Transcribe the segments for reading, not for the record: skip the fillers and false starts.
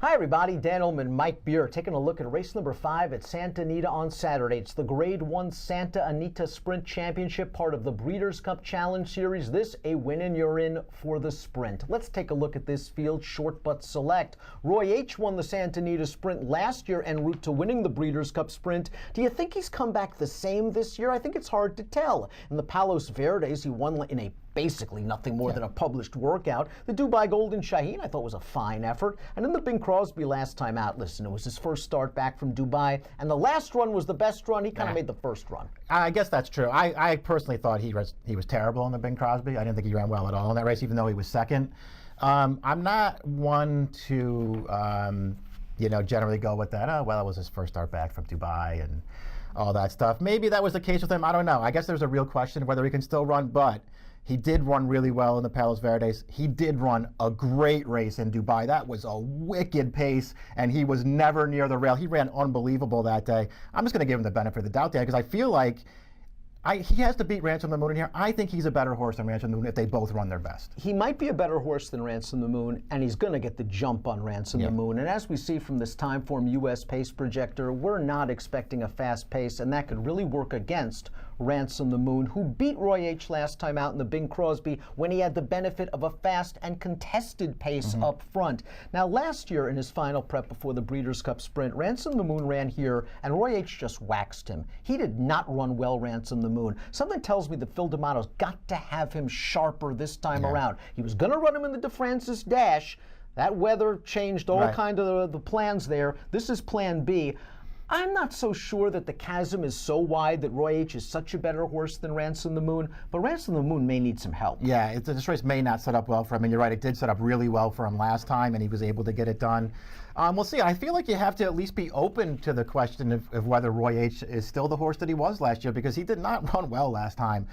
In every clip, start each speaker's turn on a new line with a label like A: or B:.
A: Hi everybody, Dan Illman, Mike Beer, taking a look at race number 5 at Santa Anita on Saturday. It's the Grade 1 Santa Anita Sprint Championship, part of the Breeders' Cup Challenge Series. This, a win and you're in for the sprint. Let's take a look at this field, short but select. Roy H. won the Santa Anita Sprint last year en route to winning the Breeders' Cup Sprint. Do you think he's come back the same this year? I think it's hard to tell. In the Palos Verdes, he won in a basically nothing more than a published workout. The Dubai Golden Shaheen I thought was a fine effort. And then the Bing Crosby last time out, listen, it was his first start back from Dubai, and the last run was the best run. He kind of made the first run.
B: I guess that's true. I personally thought he was terrible in the Bing Crosby. I didn't think he ran well at all in that race, even though he was second. I'm not one to generally go with that. Oh, well, it was his first start back from Dubai and all that stuff. Maybe that was the case with him. I don't know. I guess there's a real question whether he can still run, but he did run really well in the Palos Verdes. He did run a great race in Dubai. That was a wicked pace, and he was never near the rail. He ran unbelievable that day. I'm just going to give him the benefit of the doubt there because I feel like he has to beat Ransom the Moon in here. I think he's a better horse than Ransom the Moon if they both run their best.
A: He might be a better horse than Ransom the Moon, and he's going to get the jump on Ransom the Moon. And as we see from this Timeform US pace projector, we're not expecting a fast pace, and that could really work against Ransom the Moon, who beat Roy H. last time out in the Bing Crosby when he had the benefit of a fast and contested pace up front. Now, last year in his final prep before the Breeders' Cup Sprint, Ransom the Moon ran here, and Roy H. just waxed him. He did not run well, Ransom the Moon. Something tells me that Phil D'Amato's got to have him sharper this time around. He was going to run him in the DeFrancis Dash. That weather changed all kind of the plans there. This is plan B. I'm not so sure that the chasm is so wide that Roy H. is such a better horse than Ransom the Moon, but Ransom the Moon may need some help.
B: Yeah, this race may not set up well for him, and you're right, it did set up really well for him last time, and he was able to get it done. We'll see. I feel like you have to at least be open to the question of whether Roy H. is still the horse that he was last year, because he did not run well last time.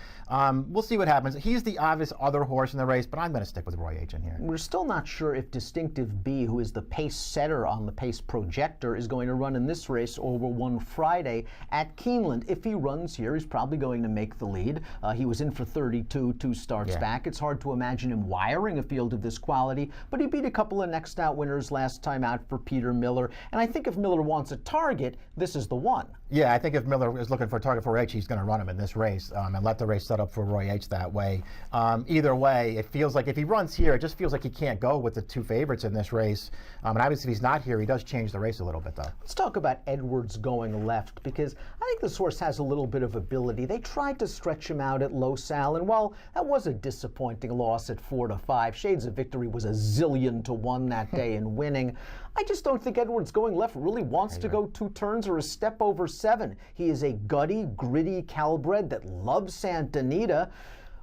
B: We'll see what happens. He's the obvious other horse in the race, but I'm going to stick with Roy H. in here.
A: We're still not sure if Distinctive B, who is the pace setter on the pace projector, is going to run in this race or will run Friday at Keeneland. If he runs here, he's probably going to make the lead. He was in for 32, 2 starts back. It's hard to imagine him wiring a field of this quality, but he beat a couple of next out winners last time out for Peter Miller. And I think if Miller wants a target, this is the one.
B: Yeah, I think if Miller is looking for a target for Roy H., he's going to run him in this race and let the race set up for Roy H. that way. Either way, it feels like if he runs here, it just feels like he can't go with the 2 favorites in this race. And obviously, if he's not here, he does change the race a little bit, though.
A: Let's talk about Edwards going left, because I think this horse has a little bit of ability. They tried to stretch him out at Los Al, and while that was a disappointing loss at 4-5, Shades of Victory was a zillion to 1 that day in winning. I just don't think Edwards going left really wants to go 2 turns or a step over 7. He is a gutty, gritty Calbred that loves Santa Anita.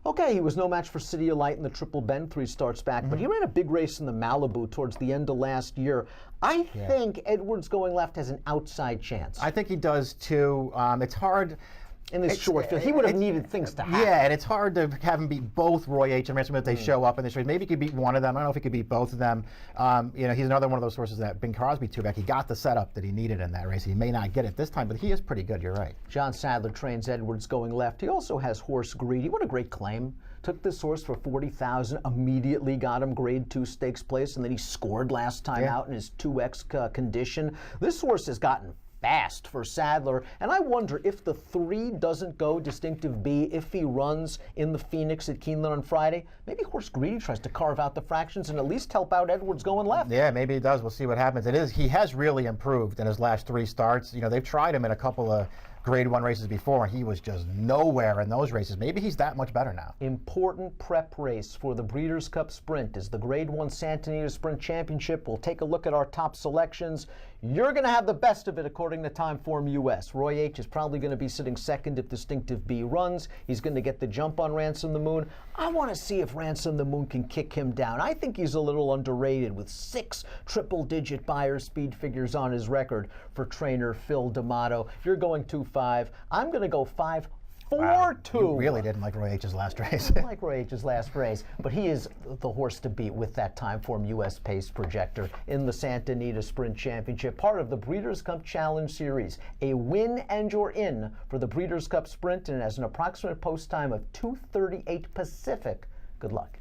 A: Okay, he was no match for City of Light in the Triple Bend 3 starts back, but he ran a big race in the Malibu towards the end of last year. I think Edwards going left has an outside chance.
B: I think he does too. It's hard.
A: In this short field, he would have needed things to happen.
B: Yeah, and it's hard to have him beat both Roy H. and Ransom if they show up in this race. Maybe he could beat one of them. I don't know if he could beat both of them. He's another one of those horses that Bing Crosby 2-back. He got the setup that he needed in that race. He may not get it this time, but he is pretty good. You're right.
A: John Sadler trains Edwards going left. He also has Horse Greedy. What a great claim. Took this horse for $40,000, immediately got him Grade 2 stakes place, and then he scored last time out in his 2X condition. This horse has gotten fast for Sadler, and I wonder if the 3 doesn't go Distinctive B, if he runs in the Phoenix at Keeneland on Friday, maybe Horse Greedy tries to carve out the fractions and at least help out Edwards going left.
B: Yeah, maybe he does. We'll see what happens. He has really improved in his last 3 starts. They've tried him in a couple of Grade 1 races before, and he was just nowhere in those races. Maybe he's that much better now.
A: Important prep race for the Breeders' Cup Sprint is the Grade 1 Santa Anita Sprint Championship. We'll take a look at our top selections. You're going to have the best of it according to Timeform US. Roy H. is probably going to be sitting second if Distinctive B runs. He's going to get the jump on Ransom the Moon. I want to see if Ransom the Moon can kick him down. I think he's a little underrated with 6 triple-digit Beyer speed figures on his record for trainer Phil D'Amato. You're going 2-5. I'm going to go 5-4. 4-2.
B: You really didn't like Roy H.'s last race.
A: I like Roy H.'s last race, but he is the horse to beat with that Timeform US pace projector in the Santa Anita Sprint Championship, part of the Breeders' Cup Challenge Series. A win and you're in for the Breeders' Cup Sprint, and it has an approximate post time of 2:38 Pacific. Good luck.